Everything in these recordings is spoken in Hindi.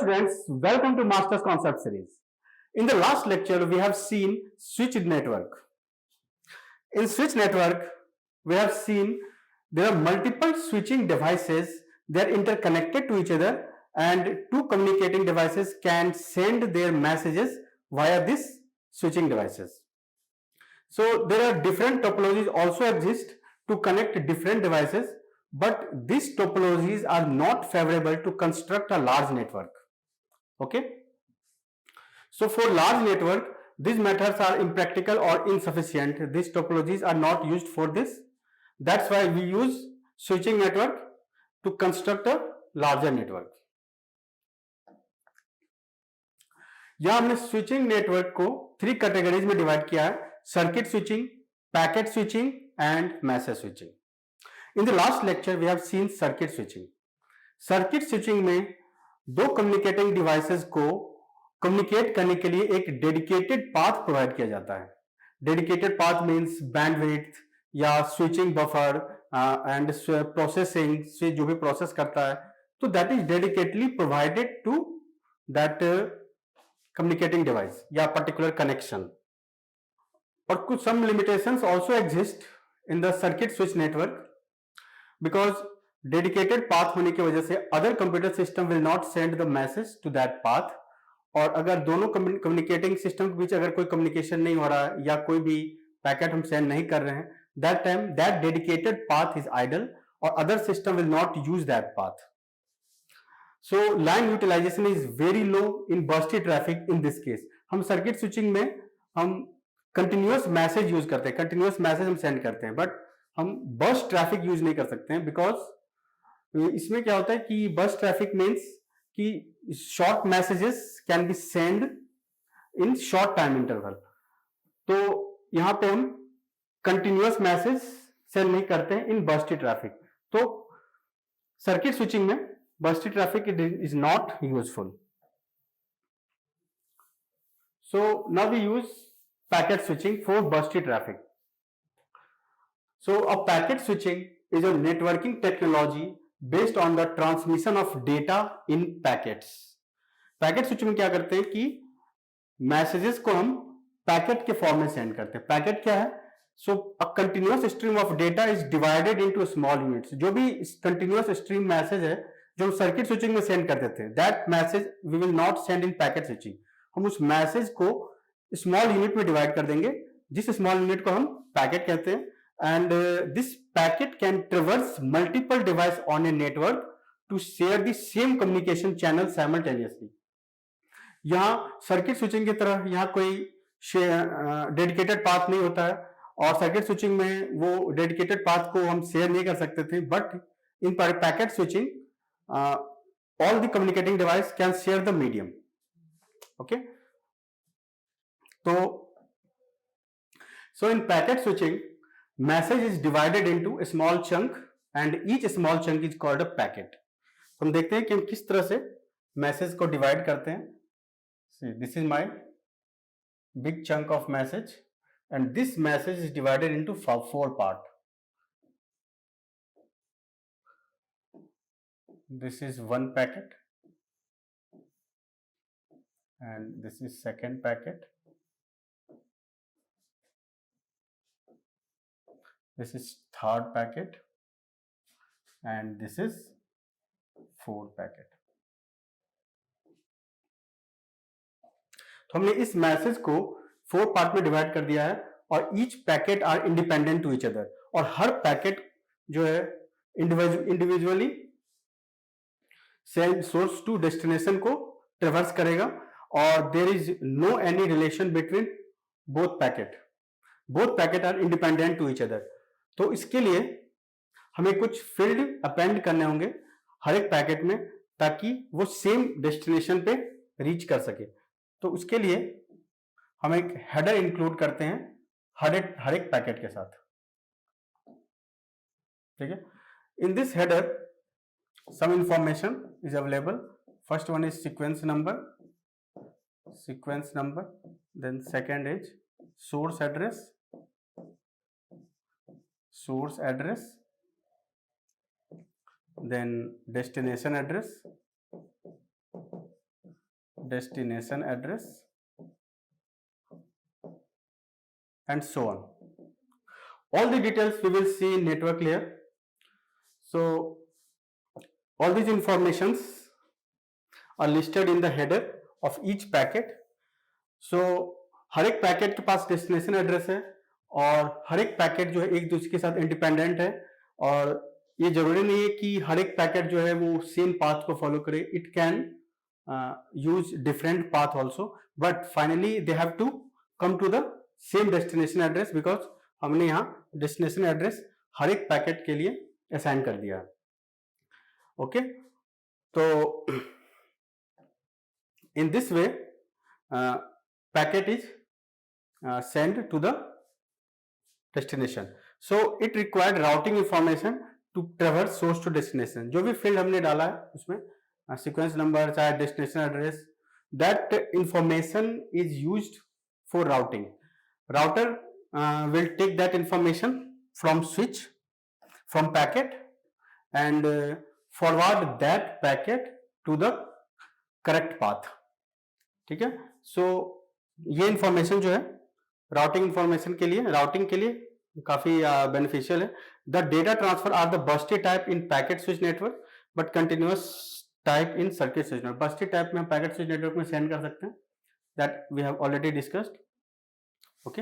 students, welcome to Masters Concept Series. In the last lecture, we have seen switched network. In switch network, we have seen there are multiple switching devices. They are interconnected to each other, and two communicating devices can send their messages via these switching devices. So there are different topologies also exist to connect different devices, but these topologies are not favorable to construct a large network. Okay. So for large network, these methods are impractical or insufficient. These topologies are not used for this. That's why we use switching network to construct a larger network. यहां हमने स्विचिंग नेटवर्क को 3 कैटेगरीज में डिवाइड किया है: circuit switching, packet switching and message switching. In the last lecture we have seen circuit switching. Circuit switching में दो कम्युनिकेटिंग डिवाइसेस को कम्युनिकेट करने के लिए एक डेडिकेटेड पाथ प्रोवाइड किया जाता है. डेडिकेटेड पाथ मींस बैंडविड्थ या स्विचिंग बफर एंड प्रोसेसिंग से जो भी प्रोसेस करता है, तो that is dedicatedly provided to that communicating device या particular connection. और कुछ some limitations also exist in the circuit switch network because dedicated path होने की वजह से other computer system will not send the message to that path. और अगर दोनों communicating system के बीच अगर कोई communication नहीं हो रहा है या कोई भी पैकेट हम सेंड नहीं कर रहे हैं, that time that dedicated path is idle or other system will not use that path. So line utilization is very low in bursty traffic in this case. हम सर्किट स्विचिंग में हम कंटिन्यूअस मैसेज यूज करते हैं, कंटिन्यूअस मैसेज हम सेंड करते हैं, बट हम बर्स्ट ट्रैफिक यूज नहीं कर सकते हैं बिकॉज इसमें क्या होता है कि बर्स्ट ट्रैफिक मीन्स कि short messages can be send in short time interval. तो यहां पे हम कंटिन्यूअस मैसेज सेंड नहीं करते हैं इन बर्स्टी ट्रैफिक. तो सर्किट स्विचिंग में bursty traffic is not useful. So now we use packet switching for bursty traffic. So a packet switching is a networking technology based on the transmission of data in packets. Packet switching में क्या करते हैं कि मैसेजेस को हम पैकेट के फॉर्म में सेंड करते हैं. पैकेट क्या है? So a continuous stream of data is divided into small units. जो भी continuous stream मैसेज है जो सर्किट स्विचिंग में सेंड करते थे, that message we will not send in packet switching. हम उस मैसेज को स्मॉल यूनिट में डिवाइड कर देंगे, जिस स्मॉल यूनिट को हम पैकेट कहते हैं. And this packet can traverse multiple device on a network to share the same communication channel simultaneously. यहां सर्किट स्विचिंग की तरह यहां कोई डेडिकेटेड पाथ नहीं होता है और सर्किट स्विचिंग में वो डेडिकेटेड पाथ को हम शेयर नहीं कर सकते थे, but in packet switching all the communicating device can share the medium. Okay, so in packet switching message is divided into a small chunk and each small chunk is called a packet. तो हम देखते हैं कि हम किस तरह से मैसेज को डिवाइड करते हैं. See, this is my big chunk of message and this message is divided into 4 parts. This is one packet and this is second packet. This is third packet and this is fourth packet. तो हमने इस मैसेज को 4 पार्ट में डिवाइड कर दिया है और each packet are independent to each other. और हर पैकेट जो है इंडिविजुअली सोर्स टू डेस्टिनेशन को ट्रेवर्स करेगा और there is no any relation between both packet. Both packet are independent to each other. तो इसके लिए हमें कुछ फील्ड अपेंड करने होंगे हर एक पैकेट में ताकि वो सेम डेस्टिनेशन पे रीच कर सके. तो उसके लिए हम एक हेडर इंक्लूड करते हैं हर एक पैकेट के साथ. ठीक है. In this header some information is available. First one is sequence number, then second is source address, then destination address, destination address, and so on. All the details we will see in network layer. So all these informations are listed in the header of each packet. So हर एक पैकेट के पास डेस्टिनेशन एड्रेस है और हर एक पैकेट जो है एक दूसरे के साथ इंडिपेंडेंट है और ये जरूरी नहीं है कि हर एक पैकेट जो है वो सेम पाथ को फॉलो करे. It can use different path also, but finally they have to come to the same destination address because हमने यहाँ डेस्टिनेशन एड्रेस हर एक पैकेट के लिए असाइन कर दिया. ओके, तो in this way packet is sent to the destination. So it required routing information to traverse source to destination. जो भी field हमने डाला है उसमें sequence number चाहे destination address, that information is used for routing. Router will take that information from switch, from packet, and forward that packet to the correct path. ठीक है. सो ये इंफॉर्मेशन जो है राउटिंग इंफॉर्मेशन के लिए, राउटिंग के लिए काफी बेनिफिशियल है. The data transfer are the bursty type in packet switch network but continuous type in circuit switch network. Bursty type में हम पैकेट स्विच नेटवर्क में सेंड कर सकते हैं, that we have already discussed. Okay,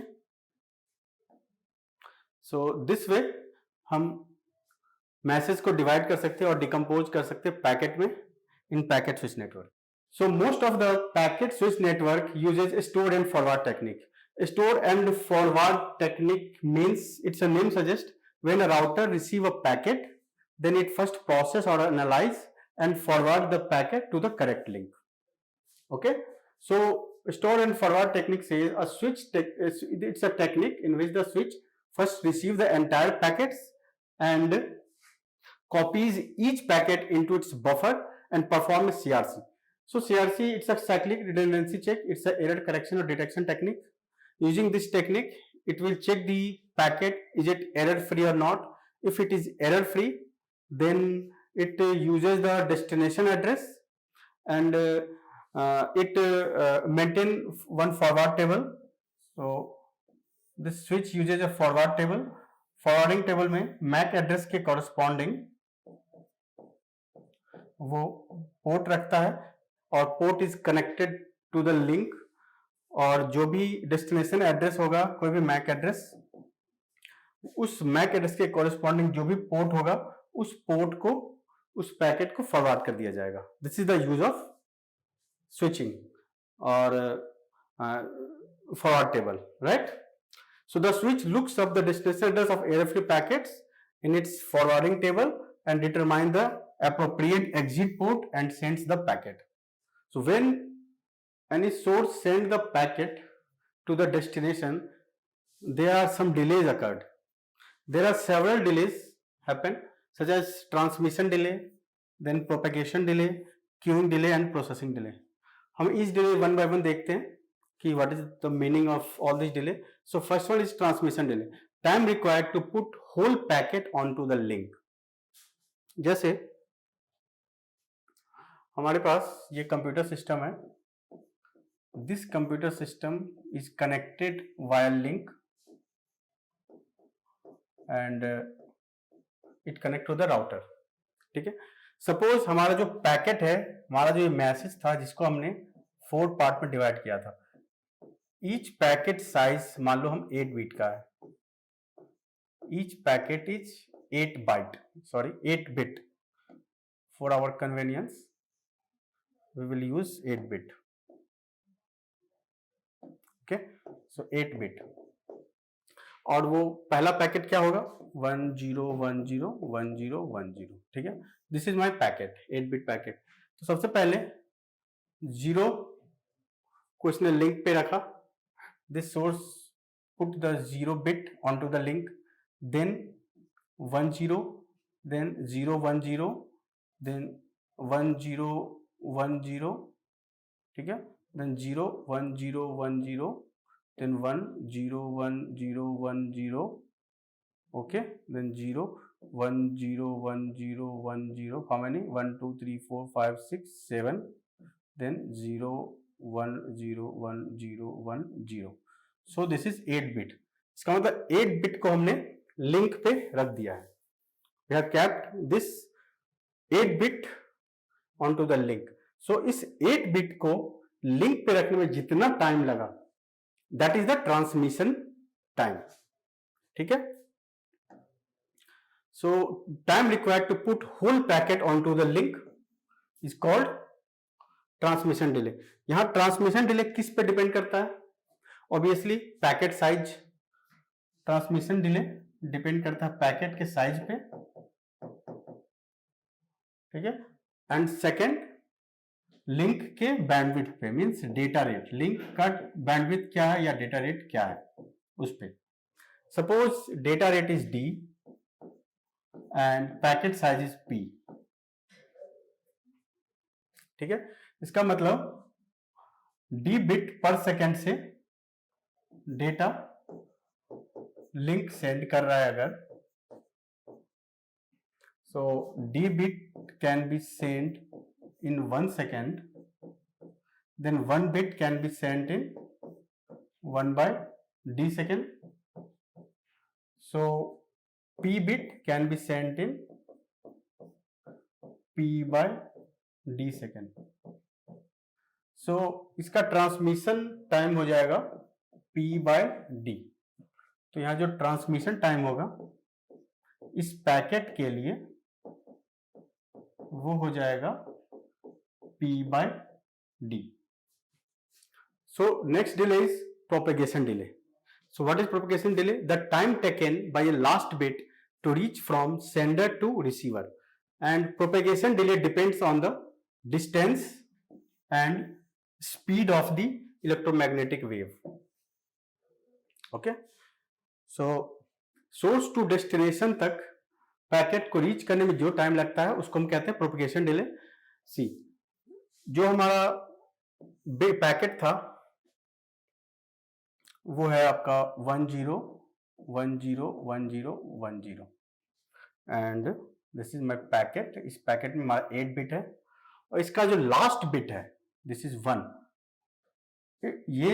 so this way हम मैसेज को डिवाइड कर सकते हैं और डिकम्पोज कर सकते हैं पैकेट में in packet switch network. So most of the packet switch network uses store and forward technique. Store and forward technique means, its a name suggests, when a router receive a packet, then it first process or analyze and forward the packet to the correct link. Okay, so store and forward technique says a switch it's a technique in which the switch first receive the entire packets and copies each packet into its buffer and perform a CRC. So CRC, it's a cyclic redundancy check. It's a error correction or detection technique. Using this technique, it will check the packet, is it error free or not. If it is error free, then it uses the destination address and it maintain one forward table. So this switch uses a forward table. Forwarding table में MAC address के corresponding वो पोर्ट रखता है और port is connected to the link, और जो भी डेस्टिनेशन एड्रेस होगा, कोई भी मैक एड्रेस, उस मैक एड्रेस के कॉरेस्पॉन्डिंग जो भी पोर्ट होगा उस पोर्ट को, उस पैकेट को फॉरवर्ड कर दिया जाएगा. This is the use of switching और forward table, right. So the switch looks up the destination address of error free packets in its forwarding table and determine the appropriate exit port and sends the packet. So when any source send the packet to the destination, there are some delays occurred. There are several delays happen, such as transmission delay, then propagation delay, queuing delay and processing delay. हम इस delay one by one देखते हैं कि what is the meaning of all this delay. So first one is transmission delay. Time required to put whole packet onto the link. जैसे हमारे पास ये कंप्यूटर सिस्टम है. This computer system is connected via link and it connect to the router. ठीक है. सपोज हमारा जो पैकेट है, हमारा जो मैसेज था जिसको हमने 4 पार्ट में डिवाइड किया था, ईच पैकेट साइज मान लो हम 8 बीट का है. Each packet is 8 bit. For our convenience, we will use 8 bit. Okay, so 8 bit. और वो पहला पैकेट क्या होगा? 10101010. ठीक है. This is my packet, 8 bit packet. तो सबसे पहले 0 को इसने लिंक पे रखा. This source put the 0 bit onto the link, then 10, then 010, then 1010. ठीक है. then 01010, then 1011010. okay, then 0101010. how many? 1 2 3 4 5 6 7 then 0 1 0 1 0 1 0. So this is 8 bit. इसका मतलब 8 बिट को हमने लिंक पे रख दिया है. We have kept this 8 bit on to the link. सो इस 8 बिट को लिंक पे रखने में जितना टाइम लगा, that is the transmission time. ठीक है. So time required to put whole packet onto the link is called transmission delay. यहां ट्रांसमिशन डिले किस पे डिपेंड करता है? Obviously packet size. Transmission delay depend करता है पैकेट के साइज पे. ठीक है. एंड सेकेंड लिंक के बैंडविड्थ पे, मींस डेटा रेट. लिंक का बैंडविड्थ क्या है या डेटा रेट क्या है उस पे. Suppose data rate is D and packet size is p. ठीक है. इसका मतलब d बिट पर सेकेंड से डेटा लिंक सेंड कर रहा है अगर, so d bit can be sent in 1 second, then 1 bit can be sent in 1 by d second. So p bit can be sent in p by d second. So इसका ट्रांसमिशन टाइम हो जाएगा p by d. तो यहां जो ट्रांसमिशन टाइम होगा इस पैकेट के लिए वो हो जाएगा p by d. So next delay is propagation delay. So what is propagation delay? The time taken by a last bit to reach from sender to receiver. And propagation delay depends on the distance and speed of the electromagnetic wave. Okay. So source to destination तक पैकेट को रीच करने में जो टाइम लगता है उसको हम कहते हैं प्रोपेगेशन डिले. सी, जो हमारा पैकेट था वो है आपका 10 10 10 10 and this is my packet. इस पैकेट में हमारा 8 बिट है और इसका जो लास्ट बिट है दिस इज 1. ये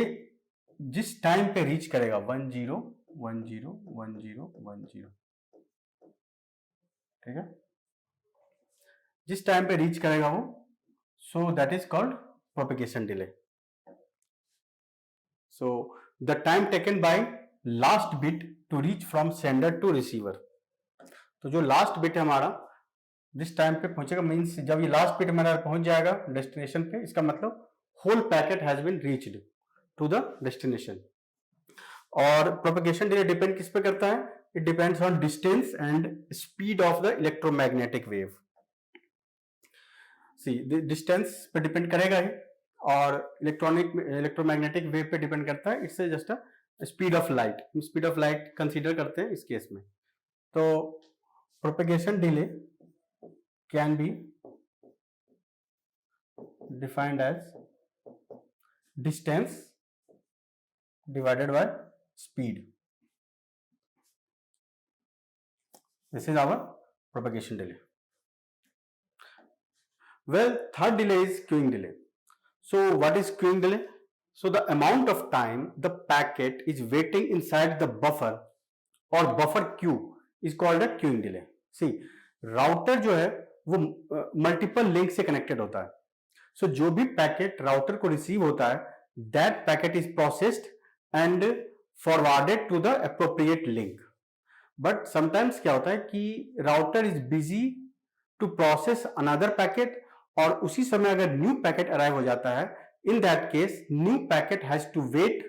जिस टाइम पे रीच करेगा 10 10 10 10, ठीक है, जिस टाइम पे रीच करेगा वो, so that is called propagation delay. So the time taken by last bit to reach from sender to receiver. तो जो लास्ट बिट है हमारा जिस टाइम पे पहुंचेगा, मींस जब ये लास्ट बिट हमारा पहुंच जाएगा डेस्टिनेशन पे, इसका मतलब whole packet has been reached to the destination. और प्रोपेगेशन डिले डिपेंड किस पे करता है? It depends on distance and speed of the electromagnetic wave. See, distance पे डिपेंड करेगा ही और इलेक्ट्रोमैग्नेटिक वेव पे डिपेंड करता है. It's just a speed of light. Speed of light consider करते हैं इस केस में. तो propagation delay can be defined as distance divided by speed. This is our propagation delay. Well, third delay is queuing delay. So what is queuing delay? So the amount of time the packet is waiting inside the buffer or buffer queue is called a queuing delay. See, router जो है वो multiple link से connected होता है. So जो भी पैकेट राउटर को रिसीव होता है, that packet is processed and forwarded to the appropriate link. But sometimes क्या होता है कि router is busy to process another packet और उसी समय अगर न्यू पैकेट अराइव हो जाता है, in that case new packet has to wait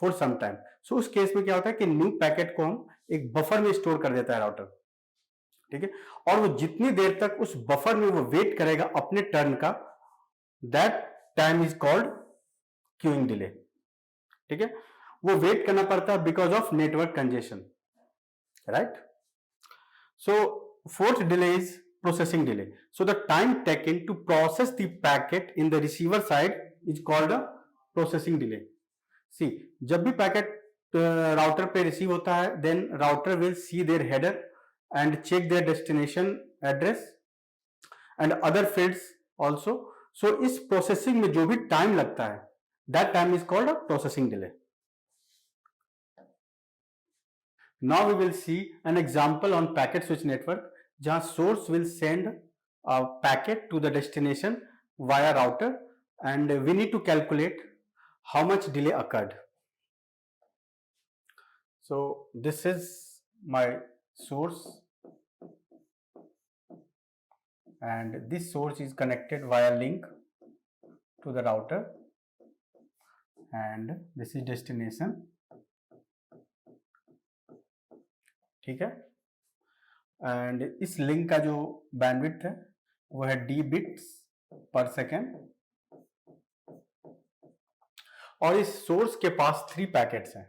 for some time. So उस केस में क्या होता है कि न्यू पैकेट को हम एक बफर में स्टोर कर देता है राउटर. ठीक है. और वो जितनी देर तक उस बफर में वो वेट करेगा अपने टर्न का, that time is called queuing delay. ठीक है. वो वेट करना पड़ता है because of network congestion, right. So fourth delay is processing delay. So the time taken to process the packet in the receiver side is called a processing delay. See, जब भी पैकेट राउटर पे रिसीव होता है, then router will see their header and check their destination address and other fields also. सो इस प्रोसेसिंग में जो भी टाइम लगता है that time is called a processing delay. Now we will see an example on packet switch network जहां source will send a packet to the destination via router and we need to calculate how much delay occurred. So this is my source and this source is connected via link to the router and this is destination. ठीक है, एंड इस लिंक का जो बैंडविड्थ है वो है d बिट्स पर सेकेंड और इस सोर्स के पास 3 पैकेट्स हैं.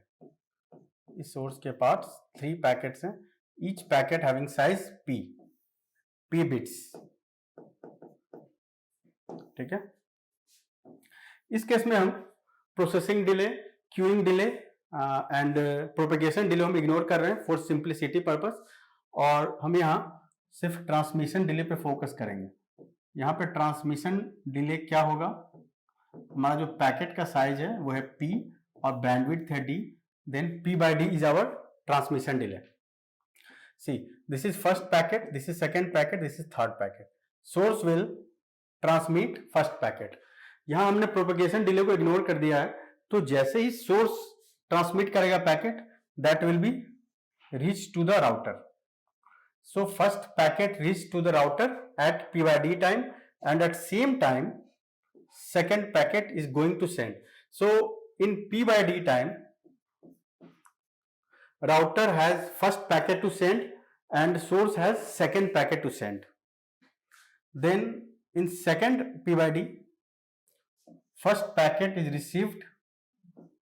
इस सोर्स के पास 3 पैकेट्स हैं, each packet having size p bits. ठीक है, इस केस में हम processing delay, queuing delay and propagation delay हम इग्नोर कर रहे हैं फॉर सिंप्लिसिटी पर्पस और हम यहाँ सिर्फ ट्रांसमिशन डिले पे फोकस करेंगे. यहाँ पे ट्रांसमिशन डिले क्या होगा, हमारा जो पैकेट का साइज है वो है p और बैंडविड्थ है d, then p/d is our transmission delay. See this is first packet, this is second packet, this is third packet. Source will transmit first packet. यहाँ हमने प्रोपेगेशन डिले को इग्नोर कर दिया है, तो जैसे ही सोर्स ट्रांसमिट करेगा packet that will be reach to the router. So first packet reached to the router at p/d time and at same time second packet is going to send. So in p/d time router has first packet to send and source has second packet to send. Then in second p/d first packet is received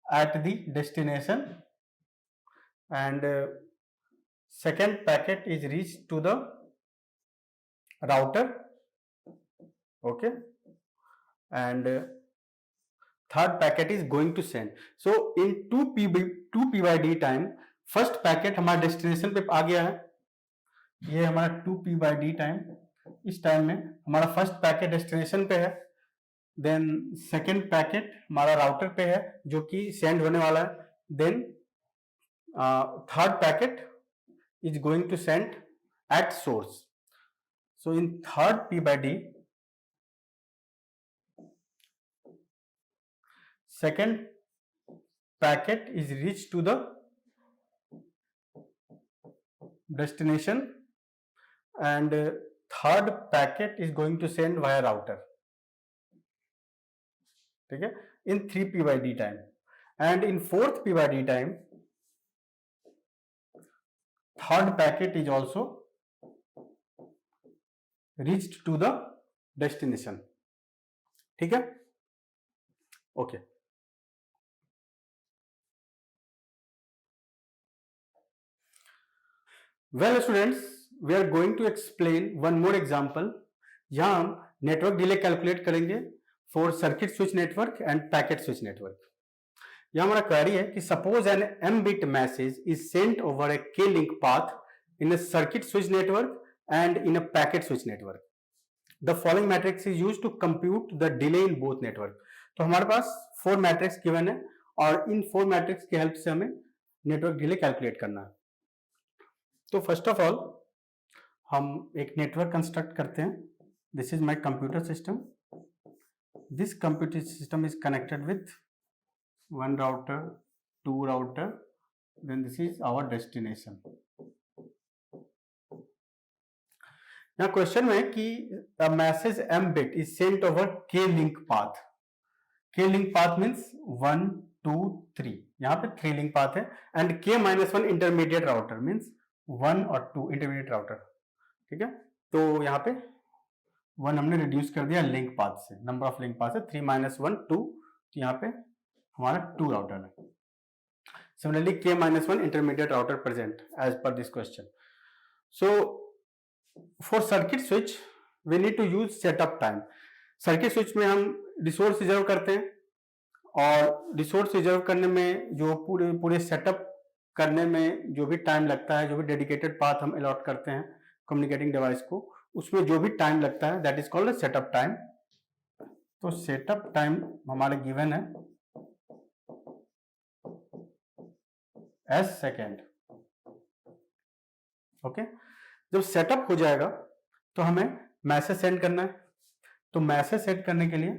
at the destination and second packet is reached to the router, okay, and third packet is going to send. So in 2p/d time first packet हमारा destination पे आ गया है, ये हमारा 2p/d टाइम. इस टाइम में हमारा फर्स्ट पैकेट डेस्टिनेशन पे है, देन सेकेंड पैकेट हमारा राउटर पे है जो कि सेंड होने वाला है, then third packet is going to send at source. So in third p/d second packet is reached to the destination and third packet is going to send via router. ठीक है, in 3 p/d time and in 4th p/d time third packet is also reached to the destination. ठीक है, okay. Well students, we are going to explain one more example. यहां हम नेटवर्क डिले कैलकुलेट करेंगे for circuit switch network and packet switch network. यह हमारा क्वेरी है कि suppose an m bit message is sent over a k link path in a circuit switch network and in a packet switch network. The following matrix is used to compute the delay in both network. तो हमारे पास 4 मैट्रिक्स गिवन है और इन 4 मैट्रिक्स की हेल्प से हमें नेटवर्क डिले कैलकुलेट करना है. तो फर्स्ट ऑफ ऑल हम एक नेटवर्क कंस्ट्रक्ट करते हैं. This is my computer system. This computer system is connected with one router, 2 router, then this is our destination. Now question में कि a message m bit is sent over k link path. k link path means 1 2 3. यहाँ पे 3 link path है and k-1 intermediate router means 1 और 2 intermediate router. ठीक है, तो यहाँ पे 1 हमने रिड्यूस कर दिया लिंक पाथ से, नंबर ऑफ लिंक पाथ है 3 - 1 2, तो यहाँ पे हमारा 2 राउटर है. Similarly k-1 intermediate router present as per this question. So for circuit switch we need to use setup time. Circuit switch में हम रिसोर्स रिजर्व करते हैं और रिसोर्स रिजर्व करने में जो पूरे सेटअप करने में जो भी टाइम लगता है, जो भी डेडिकेटेड पाथ हम अलॉट करते हैं कम्युनिकेटिंग डिवाइस को, उसमें जो भी टाइम लगता है that is called setup time. तो सेटअप टाइम हमारे गिवन है एस सेकेंड। ओके, जब सेटअप हो जाएगा तो हमें मैसेज सेंड करना है। तो मैसेज सेंड करने के लिए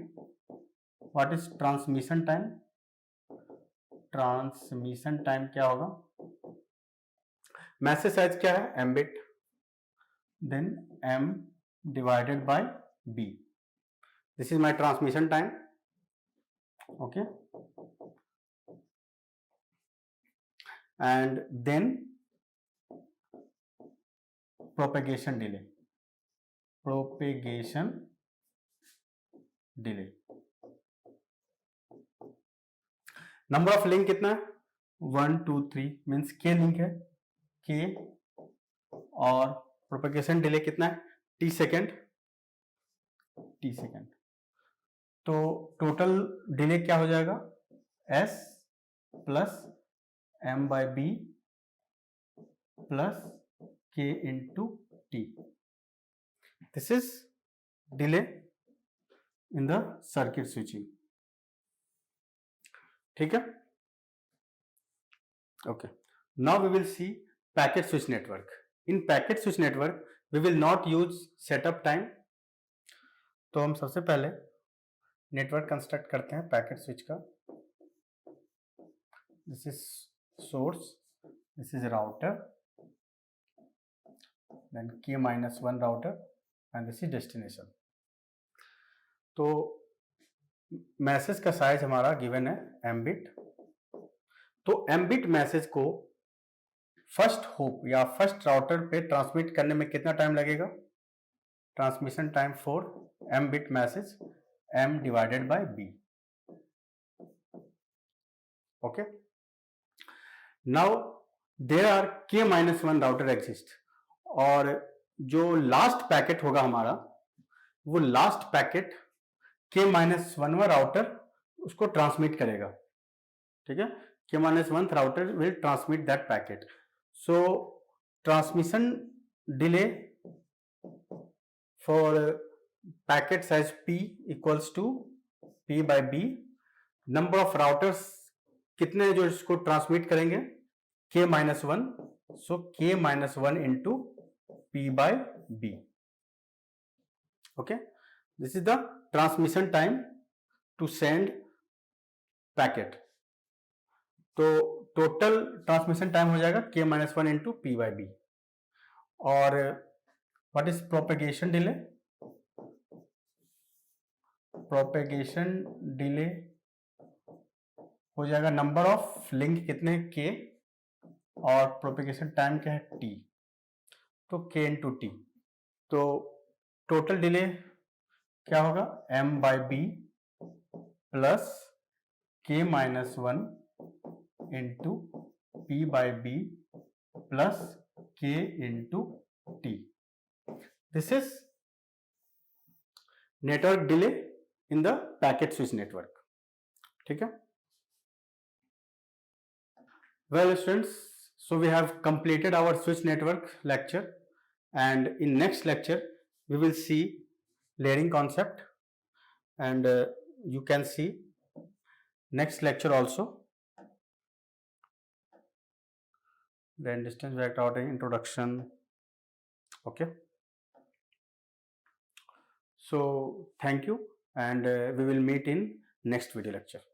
what is transmission time? Transmission time क्या होगा? मैसेज साइज क्या है? M bit, then m divided by b. This is my transmission time. Okay, and then propagation delay. Number of link कितना है? 1 2 3 मीन्स k लिंक है, k, और प्रोपेगेशन डिले कितना है? t second. तो टोटल डिले क्या हो जाएगा? s plus m by b plus k into t। This is delay in the circuit switching. ठीक है, okay. Now we will see packet switch network. In packet switch network we will not use setup time. तो हम सबसे पहले नेटवर्क कंस्ट्रक्ट करते हैं पैकेट स्विच का। This is source, this is router, then k-1 router and this is destination. तो मैसेज का साइज हमारा गिवन है एम बिट। तो एम बिट मैसेज को फर्स्ट होप या फर्स्ट राउटर पे ट्रांसमिट करने में कितना टाइम लगेगा? Transmission time for m bit message m divided by b। Okay, now there are k-1 router exist, और जो लास्ट पैकेट होगा हमारा, वो लास्ट पैकेट k-1 राउटर उसको ट्रांसमिट करेगा। ठीक है, k-1 router will transmit that packet. So transmission delay for packet size p equals to p by b। Number of routers कितने जो इसको ट्रांसमिट करेंगे? k-1, so k-1 into p by b। Okay, this is the transmission time to send packet. तो टोटल ट्रांसमिशन टाइम हो जाएगा k-1 into p by b। और what is propagation delay? Propagation delay हो जाएगा नंबर ऑफ लिंक कितने? k, और प्रोपेगेशन टाइम क्या है? t, तो k इंटू टी। तो टोटल डिले क्या होगा? m by b plus k-1 into p by b plus k into t। This is network delay in the packet switch network. ठीक है, well students, so we have completed our switch network lecture, and in next lecture we will see layering concept, and you can see next lecture also, then distance vector routing introduction. Okay, so thank you, and we will meet in next video lecture.